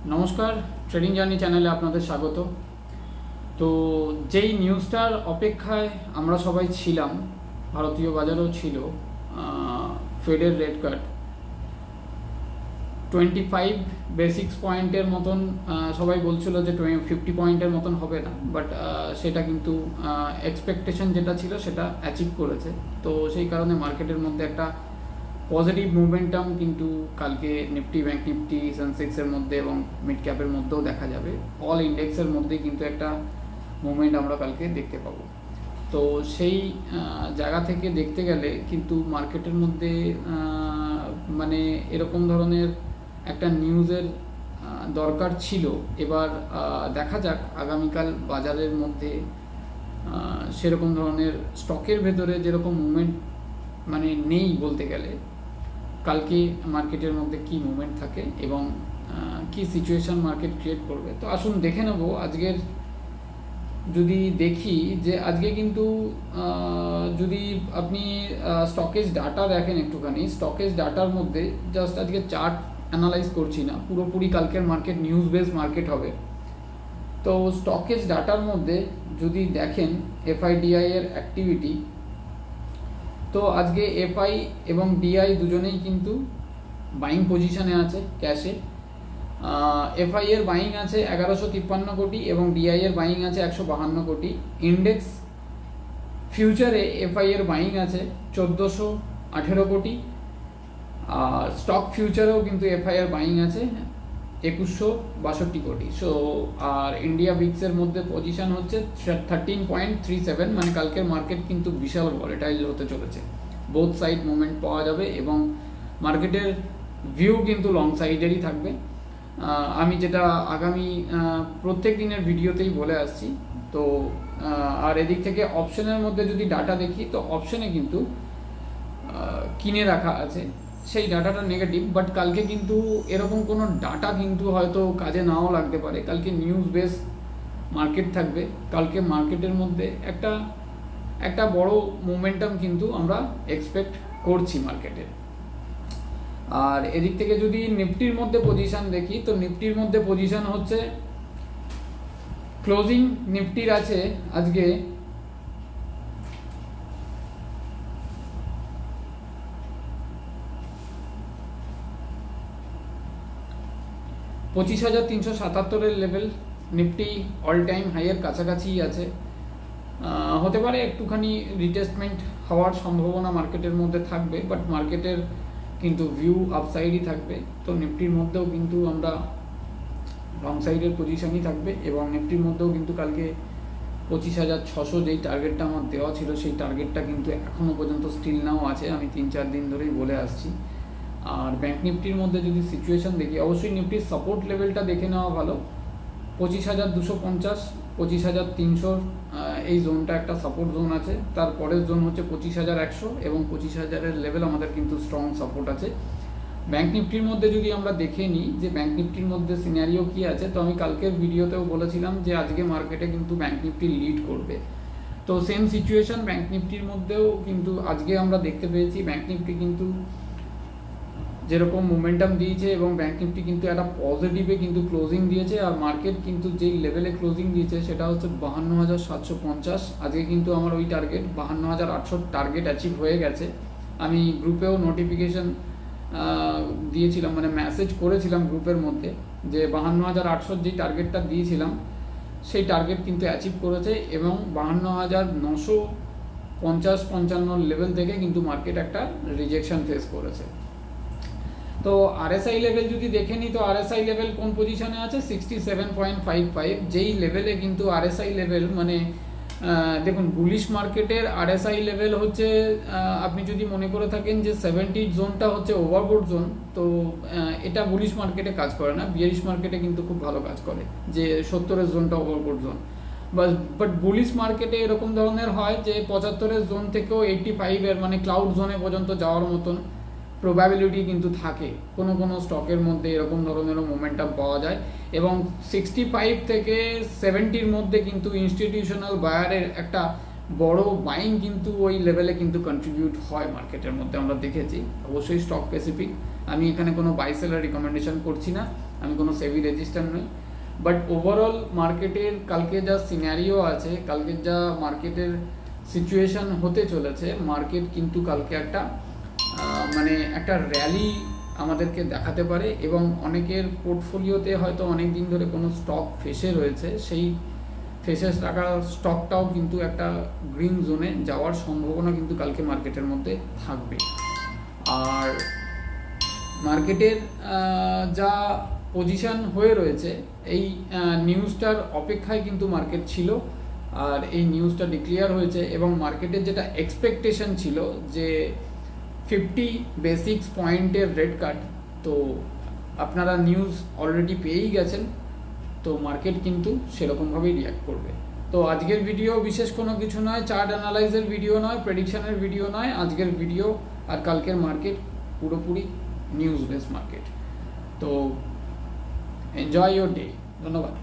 নমস্কার, trading journey চ্যানেলে আপনাদের স্বাগত। তো যেই নিউজটার অপেক্ষায় আমরা সবাই ছিলাম, ভারতীয় বাজারও ছিল, ফেডের রেট কাট 25 বেসিক্স পয়েন্টের মতন, সবাই বলছিল যে 50 পয়েন্টের মতন হবে না, বাট সেটা কিন্তু এক্সপেকটেশন যেটা ছিল সেটা অ্যাচিভ করেছে। তো সেই কারণে মার্কেটের মধ্যে একটা পজিটিভ মুভমেন্টাম কিন্তু কালকে নিফটি, ব্যাঙ্ক নিফটি, সেন্সেক্সের মধ্যে এবং মিড ক্যাপের মধ্যেও দেখা যাবে। অল ইন্ডেক্সের মধ্যেই কিন্তু একটা মুভমেন্ট আমরা কালকে দেখতে পাবো। তো সেই জায়গা থেকে দেখতে গেলে কিন্তু মার্কেটের মধ্যে মানে এরকম ধরনের একটা নিউজের দরকার ছিল। এবার দেখা যাক আগামীকাল বাজারের মধ্যে সেরকম ধরনের স্টকের ভেতরে যেরকম মুভমেন্ট মানে নেই বলতে গেলে, কালকে মার্কেটের মধ্যে কি মুভমেন্ট থাকে এবং কি সিচুয়েশন মার্কেট ক্রিয়েট করবে। তো আসুন দেখে নেব আজকের। যদি দেখি যে আজকে কিন্তু যদি আপনি স্টকেজ ডাটা দেখেন একটুখানি, স্টকেজ ডাটার মধ্যে জাস্ট আজকে চার্ট অ্যানালাইজ করছি না, পুরোপুরি কালকের মার্কেট নিউজ বেস মার্কেট হবে। তো স্টকেজ ডাটার মধ্যে যদি দেখেন এফআইডিআই এর অ্যাক্টিভিটি, তো আজকে এফআই এবং ডিআই দুজনেই কিন্তু বাইং পজিশনে আছে ক্যাশে। এফআই এর বাইং আছে 1153 কোটি এবং ডিআই এর বাইং আছে 152 কোটি। ইন্ডেক্স ফিউচারে এফআই এর বাইং আছে 1418 কোটি, আর স্টক ফিউচারেও কিন্তু এফআই এর বাইং আছে 2162 কোটি। সো আর ইন্ডিয়া ভিক্সের মধ্যে পজিশন হচ্ছে 13.37, মানে কালকের মার্কেট কিন্তু বিশাল ভলেটাইল হতে চলেছে। বোথ সাইড মুভমেন্ট পাওয়া যাবে এবং মার্কেটের ভিউ কিন্তু লং সাইডেরই থাকবে। আমি যেটা আগামী প্রত্যেক দিনের ভিডিওতেই বলে আসছি। তো আর এদিক থেকে অপশনের মধ্যে যদি ডাটা দেখি, তো অপশনে কিন্তু কিনে রাখা আছে, সেই ডাটাটা নেগেটিভ। বাট কালকে কিন্তু এরকম কোনো ডাটা কিন্তু হয়তো কাজে নাও লাগতে পারে। কালকে নিউজ বেস মার্কেট থাকবে। কালকে মার্কেটের মধ্যে একটা বড় মোমেন্টাম কিন্তু আমরা এক্সপেক্ট করছি মার্কেটে। আর এদিক থেকে যদি নিফটির মধ্যে পজিশন দেখি, তো নিফটির মধ্যে পজিশন হচ্ছে ক্লোজিং নিফটির আছে আজকে 25,377 লেভেল। নিফটি অল টাইম হাইয়ের কাছাকাছি আছে। হতে পারে একটুখানি রিটেস্টমেন্ট হওয়ার সম্ভাবনা মার্কেটের মধ্যে থাকবে, বাট মার্কেটের কিন্তু ভিউ আপসাইডই থাকবে। তো নিফটির মধ্যেও কিন্তু আমরা লং সাইডের পজিশনই থাকবে এবং নিফটির মধ্যেও কিন্তু কালকে 25,600 যেই টার্গেটটা আমার দেওয়া ছিল, সেই টার্গেটটা কিন্তু এখনও পর্যন্ত স্টিল নাও আছে, আমি 3-4 দিন ধরেই বলে আসছি। আর ব্যাঙ্ক নিফটির মধ্যে যদি সিচুয়েশন দেখি, অবশ্যই নিফটির সাপোর্ট লেভেলটা দেখে নেওয়া ভালো। 25,250, 25,300 এই জোনটা একটা সাপোর্ট জোন আছে। তারপরের জোন হচ্ছে 25,100 এবং 25,000-এর লেভেল আমাদের কিন্তু স্ট্রং সাপোর্ট আছে। ব্যাঙ্ক নিফটির মধ্যে যদি আমরা দেখে নিই যে ব্যাঙ্ক নিফটির মধ্যে সিনারিও কী আছে, তো আমি কালকের ভিডিওতেও বলেছিলাম যে আজকে মার্কেটে কিন্তু ব্যাঙ্ক নিফটি লিড করবে। তো সেম সিচুয়েশন ব্যাঙ্ক নিফটির মধ্যেও কিন্তু আজকে আমরা দেখতে পেয়েছি। ব্যাঙ্ক নিফটি কিন্তু যেরকম মোমেন্টাম দিয়েছে এবং ব্যাঙ্ক নিফটি কিন্তু একটা পজিটিভে কিন্তু ক্লোজিং দিয়েছে। আর মার্কেট কিন্তু যেই লেভেলে ক্লোজিং দিয়েছে সেটা হচ্ছে 52,750। আজকে কিন্তু আমার ওই টার্গেট 52,800 টার্গেট অ্যাচিভ হয়ে গেছে। আমি গ্রুপেও নোটিফিকেশন দিয়েছিলাম, মানে মেসেজ করেছিলাম গ্রুপের মধ্যে যে 52,800 যেই টার্গেটটা দিয়েছিলাম সেই টার্গেট কিন্তু অ্যাচিভ করেছে এবং 52,950-55 লেভেল থেকে কিন্তু মার্কেট একটা রিজেকশন ফেস করেছে। তো আরএসআই লেভেল যদি দেখে নিই, তো আরএসআই লেভেল কোন পজিশনে আছে 67.55, যেই লেভেলে কিন্তু আরএসআই লেভেল মানে দেখুন বুলিশ মার্কেটের আরএসআই লেভেল হচ্ছে, আপনি যদি মনে করে থাকেন যে 70 জোনটা হচ্ছে ওভারবোট জোন, তো এটা বুলিশ মার্কেটে কাজ করে না, বিয়ারিশ মার্কেটে কিন্তু খুব ভালো কাজ করে যে 70-এর জোনটা ওভারবোট জোন। বাট বুলিশ মার্কেটে এরকম ধরনের হয় যে 75-এর জোন থেকেও 85-এর মানে ক্লাউড জোনে পর্যন্ত যাওয়ার মতন প্রবাবিলিটি কিন্তু থাকে। কোনো কোনো স্টকের মধ্যে এরকম ধরনেরও মোমেন্টাম পাওয়া যায় এবং 65 থেকে 70-এর মধ্যে কিন্তু ইনস্টিটিউশনাল বায়ারের একটা বড় বাইং কিন্তু ওই লেভেলে কিন্তু কন্ট্রিবিউট হয় মার্কেটের মধ্যে, আমরা দেখেছি। অবশ্যই স্টক স্পেসিফিক, আমি এখানে কোনো বাই সেলার রিকমেন্ডেশন করছি না। আমি কোনো সেবি রেজিস্টার নই। বাট ওভারঅল মার্কেটের কালকে যা সিনারিও আছে, কালকে যা মার্কেটের সিচুয়েশন হতে চলেছে, মার্কেট কিন্তু কালকে একটা মানে একটা র্যালি আমাদেরকে দেখাতে পারে, এবং অনেকের পোর্টফোলিওতে হয়তো অনেক দিন ধরে কোনো স্টক ফেসে রয়েছে, সেই ফেসে রাখা স্টকটাও কিন্তু একটা গ্রিন জোনে যাওয়ার সম্ভাবনা কিন্তু কালকে মার্কেটের মধ্যে থাকবে। আর মার্কেটের যা পজিশন হয়ে রয়েছে, এই নিউজটার অপেক্ষায় কিন্তু মার্কেট ছিল, আর এই নিউজটা ডিক্লেয়ার হয়েছে, এবং মার্কেটের যেটা এক্সপেকটেশন ছিল যে 50 বেসিক্স পয়েন্টের রেট কাট, তো আপনারা নিউজ অলরেডি পেয়েই গেছেন, তো মার্কেট কিন্তু সেরকমভাবেই রিঅ্যাক্ট করবে। তো আজকের ভিডিও বিশেষ কোনো কিছু নয়, চার্ট অ্যানালাইজের ভিডিও নয়, প্রেডিকশনের ভিডিও নয়, আজকের ভিডিও আর কালকের মার্কেট পুরোপুরি নিউজ বেস মার্কেট। তো এনজয় ইয়োর ডে, ধন্যবাদ।